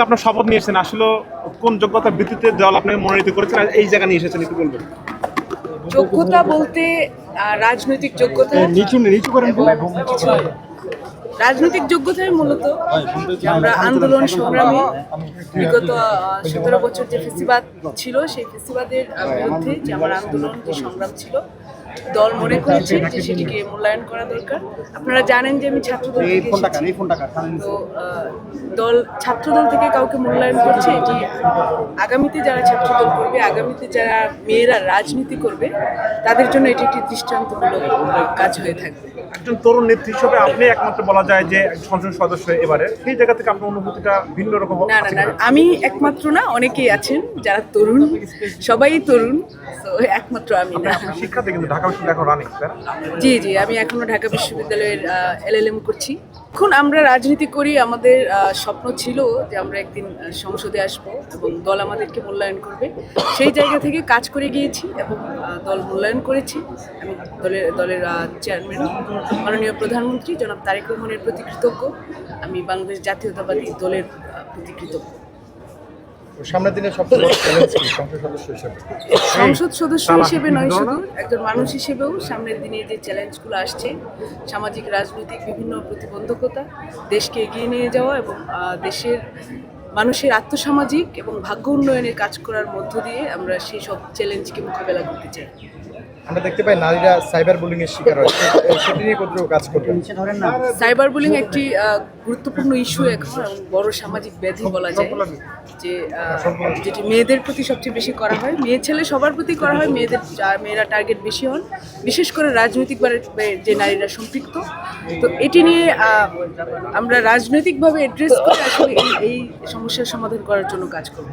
আপনার শপথ নিয়েছেন আসলে কোন যোগ্যতার ভিত্তিতে দল আপনাকে মনোনীত করেছেন আর এই জায়গা নিয়ে এসেছেন একটু বলবেন। যোগ্যতা বলতে রাজনৈতিক যোগ্যতা নিচু করেন রাজনৈতিক যোগ্যতাই মূলত যে আমরা আন্দোলন সংগ্রামে বিগত 17 বছর যে ফেসিবাদ ছিল সেই ফেসিবাদের বিরুদ্ধে যে আমার আন্দোলন যে সংগ্রাম ছিল দল মনে করেছে যে সেটিকে মূল্যায়ন করা দরকার। আপনারা জানেন যে আমি ছাত্রদল থেকে এসেছি। তো দল ছাত্রদল থেকে কাউকে মূল্যায়ন করছে, এটি আগামীতে যারা ছাত্রদল করবে, আগামীতে যারা মেয়েরা রাজনীতি করবে তাদের জন্য এটি একটি দৃষ্টান্তমূলক কাজ হয়ে থাকবে। একজন তরুণ নেত্রী হিসেবে আপনি একমাত্র বলা যায় যে সংসদ সদস্য এবারে, সেই জায়গা থেকে আপনার অনুভূতিটা ভিন্ন রকম। না, আমি একমাত্র না, অনেকেই আছেন যারা তরুণ, সবাই তরুণ, তো একমাত্র আমি না। শিক্ষাতে কিন্তু ঢাকা বিশ্ববিদ্যালয় এখন রানিং। জি, আমি এখনো ঢাকা বিশ্ববিদ্যালয়ের LLM করছি। এখন আমরা রাজনীতি করি, আমাদের স্বপ্ন ছিল যে আমরা একদিন সংসদে আসব এবং দল আমাদেরকে মূল্যায়ন করবে। সেই জায়গা থেকে কাজ করে গিয়েছি এবং দল মূল্যায়ন করেছি। আমি দলের চেয়ারম্যান মাননীয় প্রধানমন্ত্রী জনাব তারেক রহমানের প্রতি কৃতজ্ঞ। আমি বাংলাদেশ জাতীয়তাবাদী দলের প্রতি কৃতজ্ঞ। সামনের দিনে সবচেয়ে বড় চ্যালেঞ্জ কি সংসদ সদস্য হিসেবে? সংসদ সদস্য হিসেবে নয়, শুধু একজন মানুষ হিসেবেও সামনের দিনে যে চ্যালেঞ্জগুলো আসছে, সামাজিক রাজনৈতিক বিভিন্ন প্রতিবন্ধকতা, দেশকে এগিয়ে নিয়ে যাওয়া এবং দেশের মানুষের আত্মসামাজিক এবং ভাগ্য উন্নয়নের কাজ করার মধ্য দিয়ে আমরা সেই সব চ্যালেঞ্জকে মোকাবেলা করতে চাই। আমরা দেখতে পাই নারীরা সাইবার বুলিং এর শিকার হয়, সেটি নিয়ে কতটুকু কাজ করবেন? সাইবার বুলিং একটি গুরুত্বপূর্ণ ইস্যু এখন এবং বড় সামাজিক ব্যাধি বলা যায়, যে যেটি মেয়েদের প্রতি সবচেয়ে বেশি করা হয়। মেয়ে ছেলে সবার প্রতি করা হয়, মেয়েরা টার্গেট বেশি হন, বিশেষ করে রাজনৈতিকভাবে যে নারীরা সম্পৃক্ত। তো এটি নিয়ে আমরা রাজনৈতিকভাবে অ্যাড্রেস করে আসলে এই সমস্যার সমাধান করার জন্য কাজ করব।